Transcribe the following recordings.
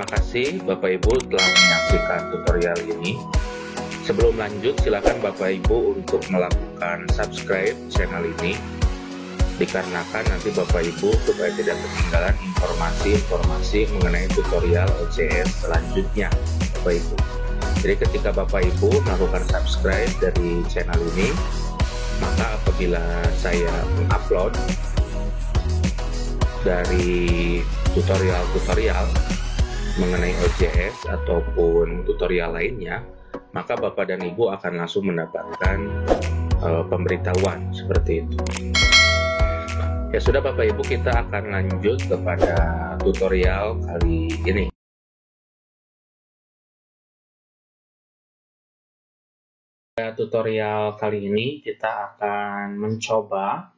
Terima kasih Bapak Ibu telah menyaksikan tutorial ini. Sebelum lanjut, silakan Bapak Ibu untuk melakukan subscribe channel ini, dikarenakan nanti Bapak Ibu supaya tidak ketinggalan informasi-informasi mengenai tutorial OJS selanjutnya, Bapak Ibu. Jadi ketika Bapak Ibu melakukan subscribe dari channel ini, maka apabila saya mengupload dari tutorial-tutorial mengenai OJS ataupun tutorial lainnya, maka Bapak dan Ibu akan langsung mendapatkan pemberitahuan seperti itu. Ya sudah Bapak Ibu, kita akan lanjut kepada tutorial kali ini. Pada tutorial kali ini kita akan mencoba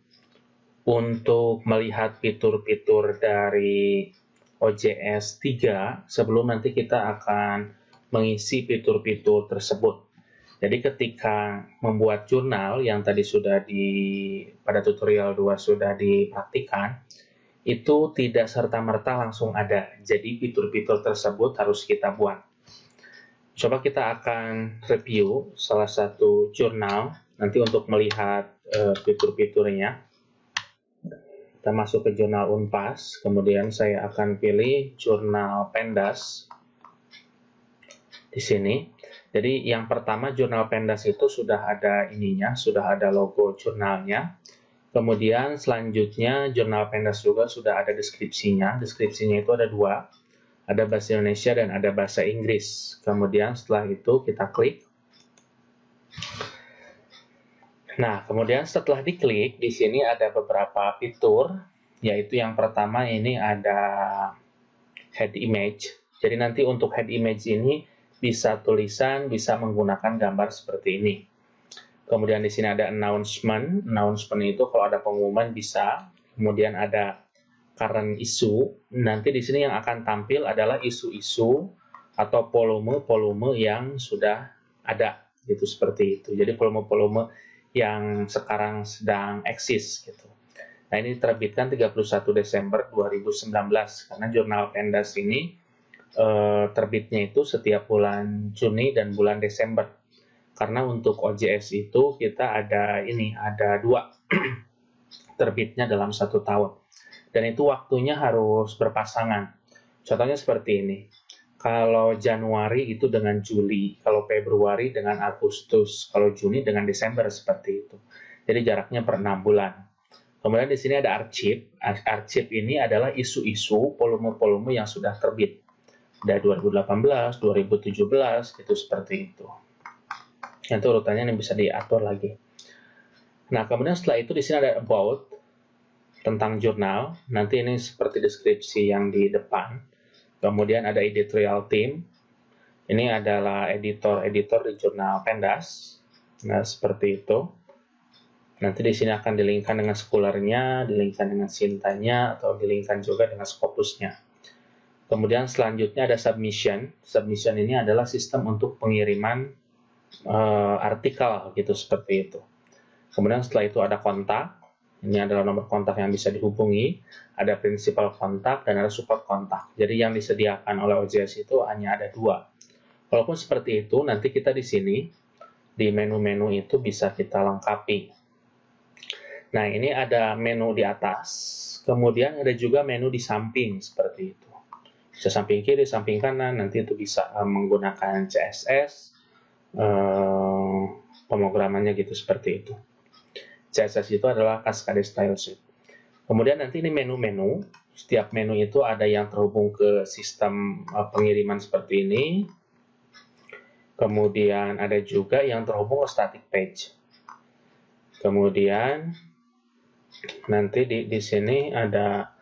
untuk melihat fitur-fitur dari OJS 3 sebelum nanti kita akan mengisi fitur-fitur tersebut. Jadi ketika membuat jurnal yang tadi sudah pada tutorial 2 sudah dipraktikkan, itu tidak serta-merta langsung ada. Jadi fitur-fitur tersebut harus kita buat. Coba kita akan review salah satu jurnal nanti untuk melihat fitur-fiturnya. Kita masuk ke jurnal Unpas, kemudian saya akan pilih jurnal Pendas di sini. Jadi yang pertama jurnal Pendas itu sudah ada ininya, sudah ada logo jurnalnya. Kemudian selanjutnya jurnal Pendas juga sudah ada deskripsinya. Deskripsinya itu ada dua, ada bahasa Indonesia dan ada bahasa Inggris. Kemudian setelah itu kita klik. Nah, kemudian setelah diklik, di sini ada beberapa fitur, yaitu yang pertama ini ada head image. Jadi nanti untuk head image ini bisa tulisan, bisa menggunakan gambar seperti ini. Kemudian di sini ada announcement. Announcement itu kalau ada pengumuman bisa. Kemudian ada current issue. Nanti di sini yang akan tampil adalah isu-isu atau volume-volume yang sudah ada, gitu seperti itu. Jadi volume-volume yang sekarang sedang eksis gitu. Nah, ini diterbitkan 31 Desember 2019 karena jurnal Pendas ini terbitnya itu setiap bulan Juni dan bulan Desember. Karena untuk OJS itu kita ada dua terbitnya dalam 1 tahun. Dan itu waktunya harus berpasangan. Contohnya seperti ini. Kalau Januari itu dengan Juli, kalau Februari dengan Agustus, kalau Juni dengan Desember seperti itu. Jadi jaraknya per 6 bulan. Kemudian di sini ada arsip. Arsip ini adalah isu-isu volume-volume yang sudah terbit. Dari 2018, 2017, gitu seperti itu. Nanti urutannya yang bisa diatur lagi. Nah, kemudian setelah itu di sini ada about tentang jurnal. Nanti ini seperti deskripsi yang di depan. Kemudian ada editorial team. Ini adalah editor-editor di jurnal Pendas. Nah, seperti itu. Nanti di sini akan dilinkkan dengan scholar-nya, dilinkkan dengan sintanya, atau dilinkkan juga dengan scopusnya. Kemudian selanjutnya ada submission. Submission ini adalah sistem untuk pengiriman artikel, gitu seperti itu. Kemudian setelah itu ada kontak. Ini adalah nomor kontak yang bisa dihubungi. Ada principal kontak dan ada support kontak. Jadi yang disediakan oleh OJS itu hanya ada dua. Walaupun seperti itu, nanti kita di sini di menu-menu itu bisa kita lengkapi. Nah, ini ada menu di atas. Kemudian ada juga menu di samping seperti itu. Bisa samping kiri, samping kanan, nanti itu bisa menggunakan CSS, pemrogramannya gitu seperti itu. CSS itu adalah Cascade Style Sheet. Kemudian nanti ini menu-menu, setiap menu itu ada yang terhubung ke sistem pengiriman seperti ini. Kemudian ada juga yang terhubung ke static page. Kemudian nanti di sini ada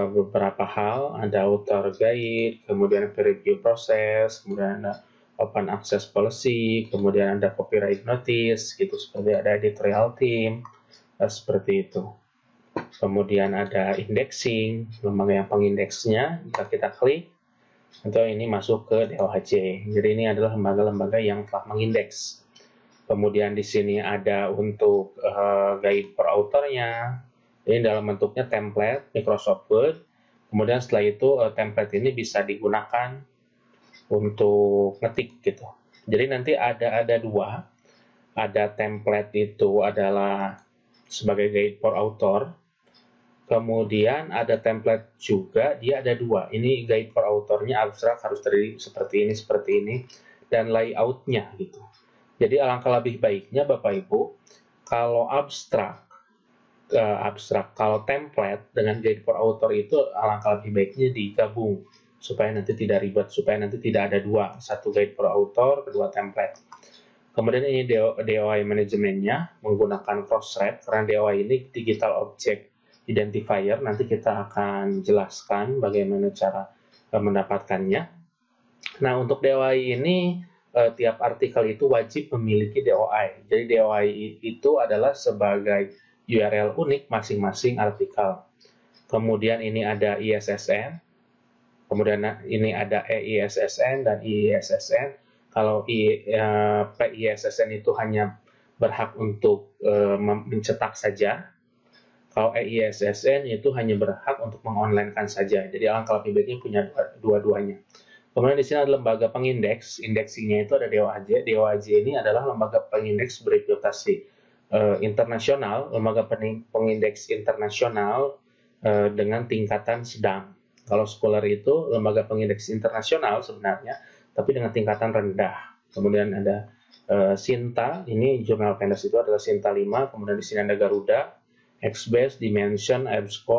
beberapa hal, ada author guide, kemudian review proses, kemudian ada open access policy, kemudian ada copyright notice, gitu seperti ada editorial team, seperti itu. Kemudian ada indexing, lembaga yang pengindeksnya, jika kita klik, atau ini masuk ke DOHJ. Jadi ini adalah lembaga-lembaga yang telah mengindeks. Kemudian di sini ada untuk guide per authornya. Ini dalam bentuknya template Microsoft Word. Kemudian setelah itu template ini bisa digunakan untuk ngetik gitu. Jadi nanti ada dua, ada template itu adalah sebagai guide for author, kemudian ada template juga, dia ada dua. Ini guide for authornya abstrak harus terdiri seperti ini, dan layoutnya gitu. Jadi alangkah lebih baiknya Bapak Ibu, kalau abstrak, kalau template dengan guide for author itu alangkah lebih baiknya digabung supaya nanti tidak ribet, supaya nanti tidak ada dua, satu guide for author, kedua template. Kemudian ini DOI manajemennya menggunakan Crossref, karena DOI ini digital object identifier, nanti kita akan jelaskan bagaimana cara mendapatkannya. Nah, untuk DOI ini tiap artikel itu wajib memiliki DOI. Jadi DOI itu adalah sebagai URL unik masing-masing artikel. Kemudian ini ada ISSN, kemudian ini ada EISSN dan IISSN. Kalau PISSN itu hanya berhak untuk mencetak saja. Kalau EISSN itu hanya berhak untuk mengonlinekan saja. Jadi alangkah lebih baiknya punya dua-duanya. Kemudian di sini ada lembaga pengindeks, indeksinya itu ada DOAJ. DOAJ ini adalah lembaga pengindeks bereputasi internasional, lembaga pengindeks internasional dengan tingkatan sedang. Kalau Scholar itu lembaga pengindeks internasional sebenarnya, tapi dengan tingkatan rendah. Kemudian ada Sinta, ini jurnal Pendas itu adalah Sinta 5, kemudian di sini ada Garuda, XBase, Dimension, EBSCO,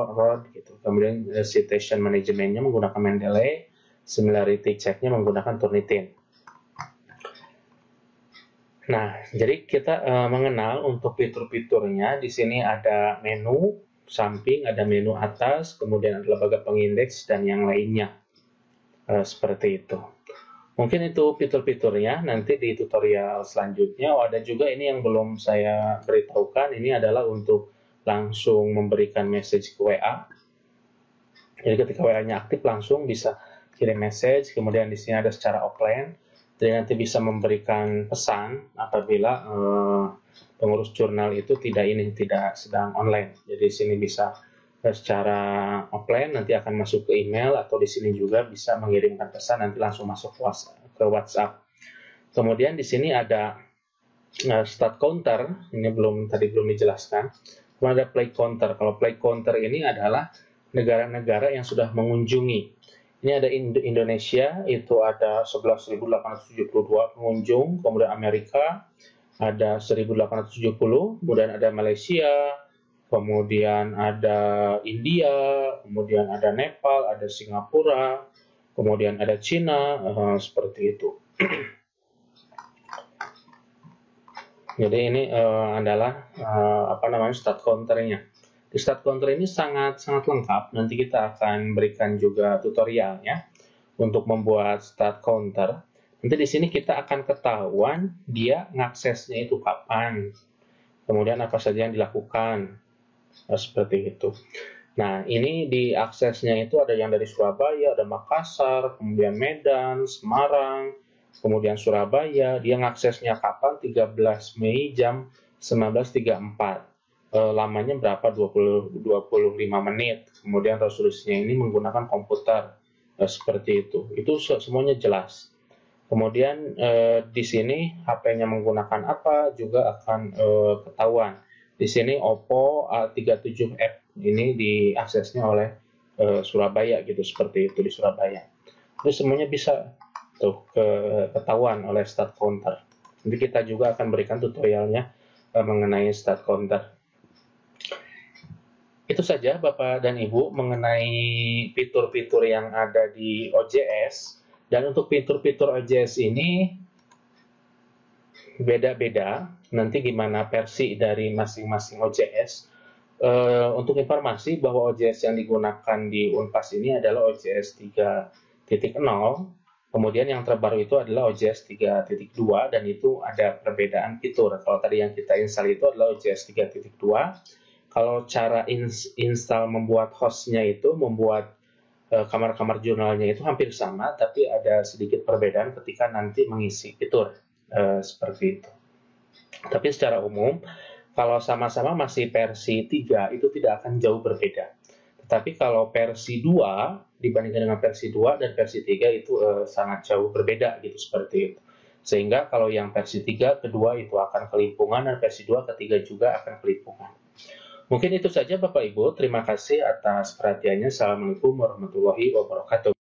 gitu. Kemudian citation manajemennya menggunakan Mendeley, similarity check-nya menggunakan Turnitin. Nah, jadi kita mengenal untuk fitur-fiturnya. Di sini ada menu samping, ada menu atas, kemudian ada lembaga pengindeks, dan yang lainnya. Seperti itu. Mungkin itu fitur-fiturnya, nanti di tutorial selanjutnya. Ada juga ini yang belum saya beritahukan, ini adalah untuk langsung memberikan message ke WA. Jadi ketika WA-nya aktif langsung bisa kirim message, kemudian di sini ada secara offline. Jadi nanti bisa memberikan pesan apabila pengurus jurnal itu tidak sedang online. Jadi di sini bisa secara offline, nanti akan masuk ke email, atau di sini juga bisa mengirimkan pesan nanti langsung masuk ke WhatsApp. Kemudian di sini ada start counter, ini tadi belum dijelaskan. Kemudian ada play counter. Kalau play counter ini adalah negara-negara yang sudah mengunjungi. Ini ada Indonesia, itu ada 11.872 pengunjung, kemudian Amerika ada 1.870, kemudian ada Malaysia, kemudian ada India, kemudian ada Nepal, ada Singapura, kemudian ada Cina, seperti itu. Jadi ini adalah start counter-nya. Di start counter ini sangat lengkap. Nanti kita akan berikan juga tutorialnya untuk membuat start counter. Nanti di sini kita akan ketahuan dia ngaksesnya itu kapan, kemudian apa saja yang dilakukan, seperti itu. Nah, ini di aksesnya itu ada yang dari Surabaya, ada Makassar, kemudian Medan, Semarang, kemudian Surabaya. Dia ngaksesnya kapan? 13 Mei jam 19.34. Lamanya berapa? 25 menit. Kemudian resolusinya ini menggunakan komputer, seperti itu. Itu semuanya jelas. Kemudian di sini HP-nya menggunakan apa juga akan ketahuan. Di sini Oppo A37F ini diaksesnya oleh Surabaya gitu, seperti itu di Surabaya. Itu semuanya bisa tuh ketahuan oleh start counter. Nanti kita juga akan berikan tutorialnya mengenai start counter. Itu saja Bapak dan Ibu mengenai fitur-fitur yang ada di OJS. Dan untuk fitur-fitur OJS ini beda-beda, nanti gimana versi dari masing-masing OJS. Untuk informasi bahwa OJS yang digunakan di Unpas ini adalah OJS 3.0, kemudian yang terbaru itu adalah OJS 3.2, dan itu ada perbedaan fitur. Kalau tadi yang kita install itu adalah OJS 3.2, kalau cara install membuat hostnya itu, membuat kamar-kamar jurnalnya itu hampir sama, tapi ada sedikit perbedaan ketika nanti mengisi fitur, seperti itu. Tapi secara umum, kalau sama-sama masih versi 3, itu tidak akan jauh berbeda. Tapi kalau versi 2 dibandingkan dengan versi 2 dan versi 3 itu sangat jauh berbeda gitu, seperti itu. Sehingga kalau yang versi 3 kedua itu akan kelimpungan, dan versi 2 ketiga juga akan kelimpungan. Mungkin itu saja Bapak Ibu, terima kasih atas perhatiannya. Assalamualaikum warahmatullahi wabarakatuh.